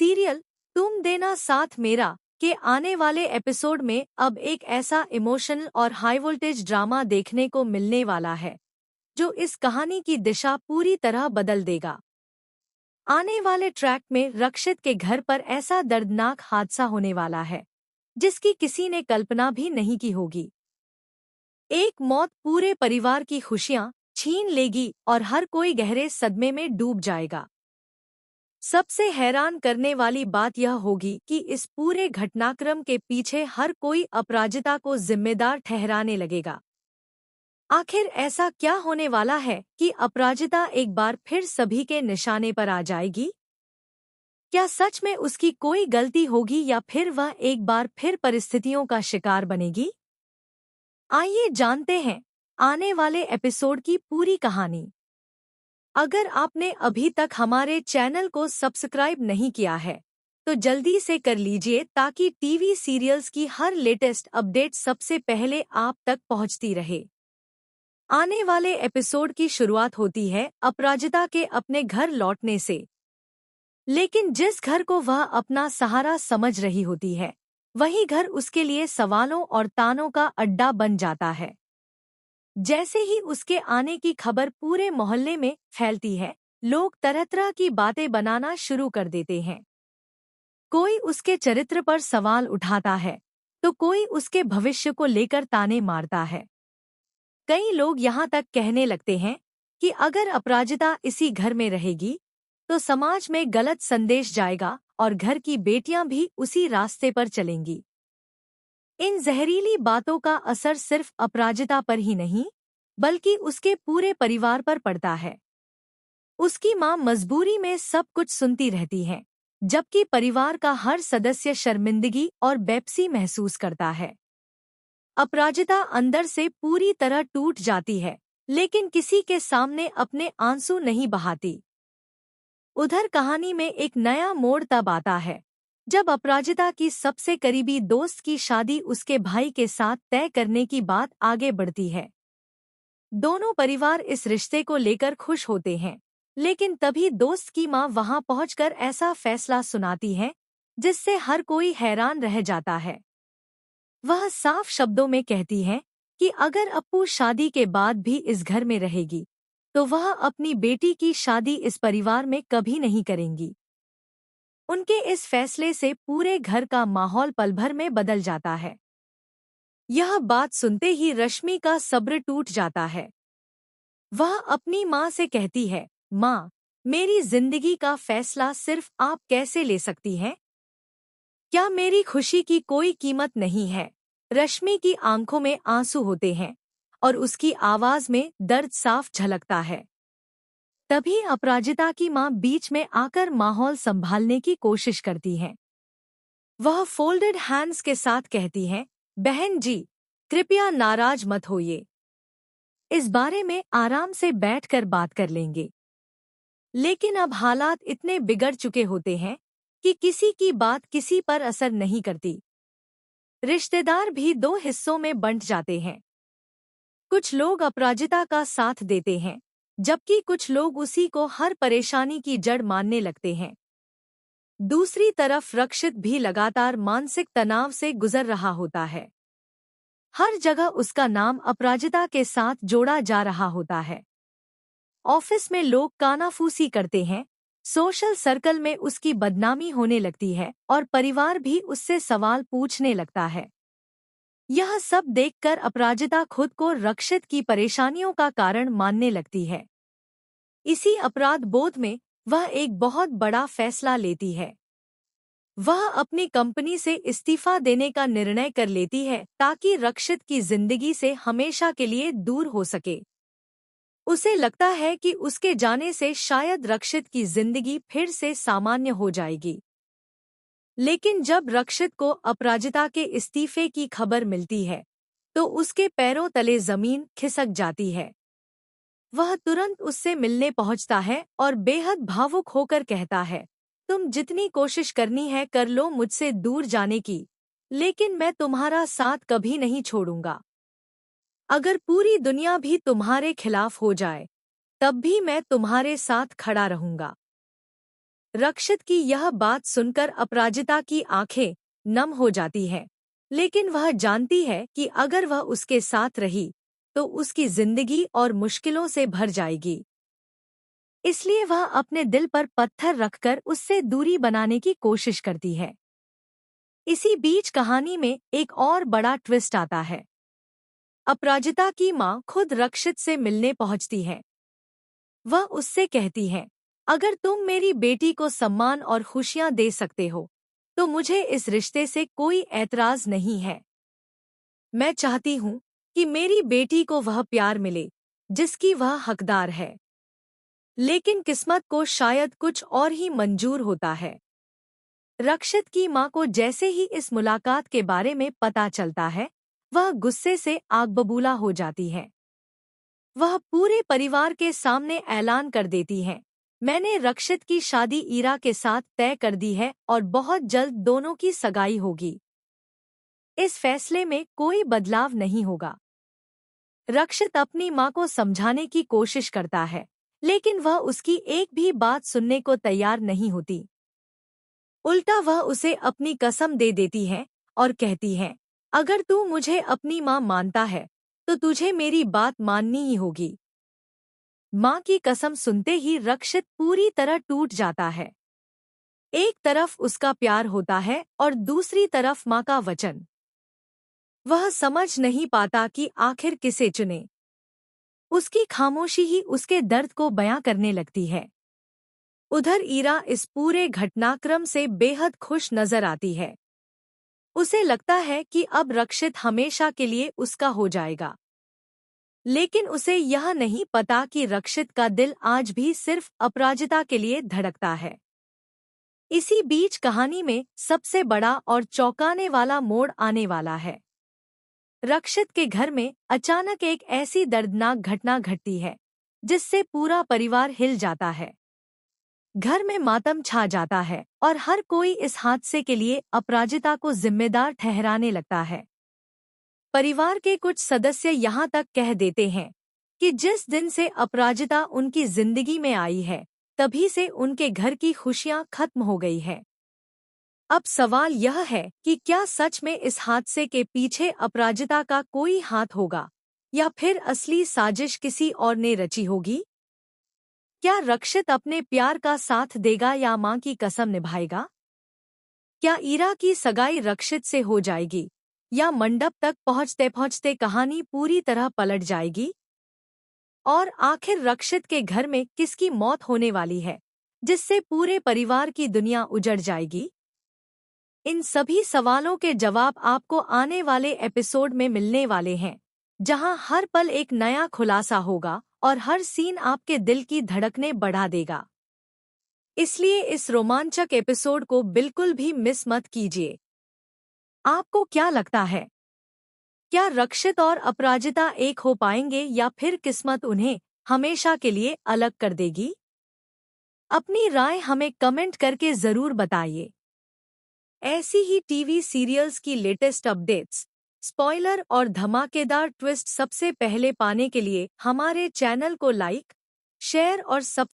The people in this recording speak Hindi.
सीरियल तुम देना साथ मेरा के आने वाले एपिसोड में अब एक ऐसा इमोशनल और हाई वोल्टेज ड्रामा देखने को मिलने वाला है जो इस कहानी की दिशा पूरी तरह बदल देगा। आने वाले ट्रैक में रक्षित के घर पर ऐसा दर्दनाक हादसा होने वाला है जिसकी किसी ने कल्पना भी नहीं की होगी। एक मौत पूरे परिवार की खुशियां छीन लेगी और हर कोई गहरे सदमे में डूब जाएगा। सबसे हैरान करने वाली बात यह होगी कि इस पूरे घटनाक्रम के पीछे हर कोई अपराजिता को जिम्मेदार ठहराने लगेगा। आखिर ऐसा क्या होने वाला है कि अपराजिता एक बार फिर सभी के निशाने पर आ जाएगी? क्या सच में उसकी कोई गलती होगी या फिर वह एक बार फिर परिस्थितियों का शिकार बनेगी? आइए जानते हैं आने वाले एपिसोड की पूरी कहानी। अगर आपने अभी तक हमारे चैनल को सब्सक्राइब नहीं किया है तो जल्दी से कर लीजिए ताकि टीवी सीरियल्स की हर लेटेस्ट अपडेट सबसे पहले आप तक पहुंचती रहे। आने वाले एपिसोड की शुरुआत होती है अपराजिता के अपने घर लौटने से। लेकिन जिस घर को वह अपना सहारा समझ रही होती है वही घर उसके लिए सवालों और तानों का अड्डा बन जाता है। जैसे ही उसके आने की खबर पूरे मोहल्ले में फैलती है, लोग तरह तरह की बातें बनाना शुरू कर देते हैं। कोई उसके चरित्र पर सवाल उठाता है तो कोई उसके भविष्य को लेकर ताने मारता है। कई लोग यहाँ तक कहने लगते हैं कि अगर अपराजिता इसी घर में रहेगी तो समाज में गलत संदेश जाएगा और घर की बेटियां भी उसी रास्ते पर चलेंगी। इन जहरीली बातों का असर सिर्फ अपराजिता पर ही नहीं बल्कि उसके पूरे परिवार पर पड़ता है। उसकी मां मजबूरी में सब कुछ सुनती रहती है जबकि परिवार का हर सदस्य शर्मिंदगी और बेपसी महसूस करता है। अपराजिता अंदर से पूरी तरह टूट जाती है लेकिन किसी के सामने अपने आंसू नहीं बहाती। उधर कहानी में एक नया मोड़ तब आता है जब अपराजिता की सबसे करीबी दोस्त की शादी उसके भाई के साथ तय करने की बात आगे बढ़ती है। दोनों परिवार इस रिश्ते को लेकर खुश होते हैं लेकिन तभी दोस्त की मां वहां पहुंचकर ऐसा फैसला सुनाती है जिससे हर कोई हैरान रह जाता है। वह साफ शब्दों में कहती है कि अगर अप्पू शादी के बाद भी इस घर में रहेगी तो वह अपनी बेटी की शादी इस परिवार में कभी नहीं करेंगी। उनके इस फैसले से पूरे घर का माहौल पल भर में बदल जाता है। यह बात सुनते ही रश्मि का सब्र टूट जाता है। वह अपनी माँ से कहती है, माँ, मेरी जिंदगी का फैसला सिर्फ आप कैसे ले सकती हैं? क्या मेरी खुशी की कोई कीमत नहीं है? रश्मि की आंखों में आंसू होते हैं और उसकी आवाज में दर्द साफ झलकता है। तभी अपराजिता की मां बीच में आकर माहौल संभालने की कोशिश करती है। वह फोल्डेड हैंड्स के साथ कहती है, बहन जी, कृपया नाराज मत होइए। इस बारे में आराम से बैठकर बात कर लेंगे। लेकिन अब हालात इतने बिगड़ चुके होते हैं कि किसी की बात किसी पर असर नहीं करती। रिश्तेदार भी दो हिस्सों में बंट जाते हैं। कुछ लोग अपराजिता का साथ देते हैं जबकि कुछ लोग उसी को हर परेशानी की जड़ मानने लगते हैं। दूसरी तरफ रक्षित भी लगातार मानसिक तनाव से गुजर रहा होता है। हर जगह उसका नाम अपराजिता के साथ जोड़ा जा रहा होता है। ऑफिस में लोग कानाफूसी करते हैं, सोशल सर्कल में उसकी बदनामी होने लगती है और परिवार भी उससे सवाल पूछने लगता है। यह सब देखकर अपराजिता खुद को रक्षित की परेशानियों का कारण मानने लगती है। इसी अपराध बोध में वह एक बहुत बड़ा फैसला लेती है। वह अपनी कंपनी से इस्तीफा देने का निर्णय कर लेती है ताकि रक्षित की जिंदगी से हमेशा के लिए दूर हो सके। उसे लगता है कि उसके जाने से शायद रक्षित की जिंदगी फिर से सामान्य हो जाएगी। लेकिन जब रक्षित को अपराजिता के इस्तीफे की खबर मिलती है तो उसके पैरों तले जमीन खिसक जाती है। वह तुरंत उससे मिलने पहुंचता है और बेहद भावुक होकर कहता है, तुम जितनी कोशिश करनी है कर लो मुझसे दूर जाने की, लेकिन मैं तुम्हारा साथ कभी नहीं छोड़ूंगा। अगर पूरी दुनिया भी तुम्हारे खिलाफ हो जाए तब भी मैं तुम्हारे साथ खड़ा रहूंगा। रक्षित की यह बात सुनकर अपराजिता की आंखें नम हो जाती हैं, लेकिन वह जानती है कि अगर वह उसके साथ रही तो उसकी जिंदगी और मुश्किलों से भर जाएगी। इसलिए वह अपने दिल पर पत्थर रखकर उससे दूरी बनाने की कोशिश करती है। इसी बीच कहानी में एक और बड़ा ट्विस्ट आता है। अपराजिता की माँ खुद रक्षित से मिलने पहुंचती है। वह उससे कहती है, अगर तुम मेरी बेटी को सम्मान और खुशियां दे सकते हो तो मुझे इस रिश्ते से कोई ऐतराज नहीं है। मैं चाहती हूँ कि मेरी बेटी को वह प्यार मिले जिसकी वह हकदार है। लेकिन किस्मत को शायद कुछ और ही मंजूर होता है। रक्षित की माँ को जैसे ही इस मुलाकात के बारे में पता चलता है, वह गुस्से से आग बबूला हो जाती है। वह पूरे परिवार के सामने ऐलान कर देती हैं, मैंने रक्षित की शादी ईरा के साथ तय कर दी है और बहुत जल्द दोनों की सगाई होगी। इस फैसले में कोई बदलाव नहीं होगा। रक्षित अपनी माँ को समझाने की कोशिश करता है, लेकिन वह उसकी एक भी बात सुनने को तैयार नहीं होती। उल्टा वह उसे अपनी कसम दे देती है और कहती है, अगर तू मुझे अपनी माँ मानता है तो तुझे मेरी बात माननी ही होगी। माँ की कसम सुनते ही रक्षित पूरी तरह टूट जाता है। एक तरफ उसका प्यार होता है और दूसरी तरफ माँ का वचन। वह समझ नहीं पाता कि आखिर किसे चुने। उसकी खामोशी ही उसके दर्द को बयां करने लगती है। उधर ईरा इस पूरे घटनाक्रम से बेहद खुश नजर आती है। उसे लगता है कि अब रक्षित हमेशा के लिए उसका हो जाएगा। लेकिन उसे यह नहीं पता कि रक्षित का दिल आज भी सिर्फ अपराजिता के लिए धड़कता है। इसी बीच कहानी में सबसे बड़ा और चौंकाने वाला मोड़ आने वाला है। रक्षित के घर में अचानक एक ऐसी दर्दनाक घटना घटती है जिससे पूरा परिवार हिल जाता है। घर में मातम छा जाता है और हर कोई इस हादसे के लिए अपराजिता को जिम्मेदार ठहराने लगता है। परिवार के कुछ सदस्य यहाँ तक कह देते हैं कि जिस दिन से अपराजिता उनकी जिंदगी में आई है, तभी से उनके घर की खुशियाँ खत्म हो गई है। अब सवाल यह है कि क्या सच में इस हादसे के पीछे अपराजिता का कोई हाथ होगा या फिर असली साजिश किसी और ने रची होगी? क्या रक्षित अपने प्यार का साथ देगा या मां की कसम निभाएगा? क्या ईरा की सगाई रक्षित से हो जाएगी या मंडप तक पहुंचते पहुंचते कहानी पूरी तरह पलट जाएगी? और आखिर रक्षित के घर में किसकी मौत होने वाली है जिससे पूरे परिवार की दुनिया उजड़ जाएगी? इन सभी सवालों के जवाब आपको आने वाले एपिसोड में मिलने वाले हैं, जहां हर पल एक नया खुलासा होगा और हर सीन आपके दिल की धड़कनें बढ़ा देगा। इसलिए इस रोमांचक एपिसोड को बिल्कुल भी मिस मत कीजिए। आपको क्या लगता है? क्या रक्षित और अपराजिता एक हो पाएंगे या फिर किस्मत उन्हें हमेशा के लिए अलग कर देगी? अपनी राय हमें कमेंट करके जरूर बताइए। ऐसी ही टीवी सीरियल्स की लेटेस्ट अपडेट्स, स्पॉइलर और धमाकेदार ट्विस्ट सबसे पहले पाने के लिए हमारे चैनल को लाइक, शेयर और सब्सक्राइब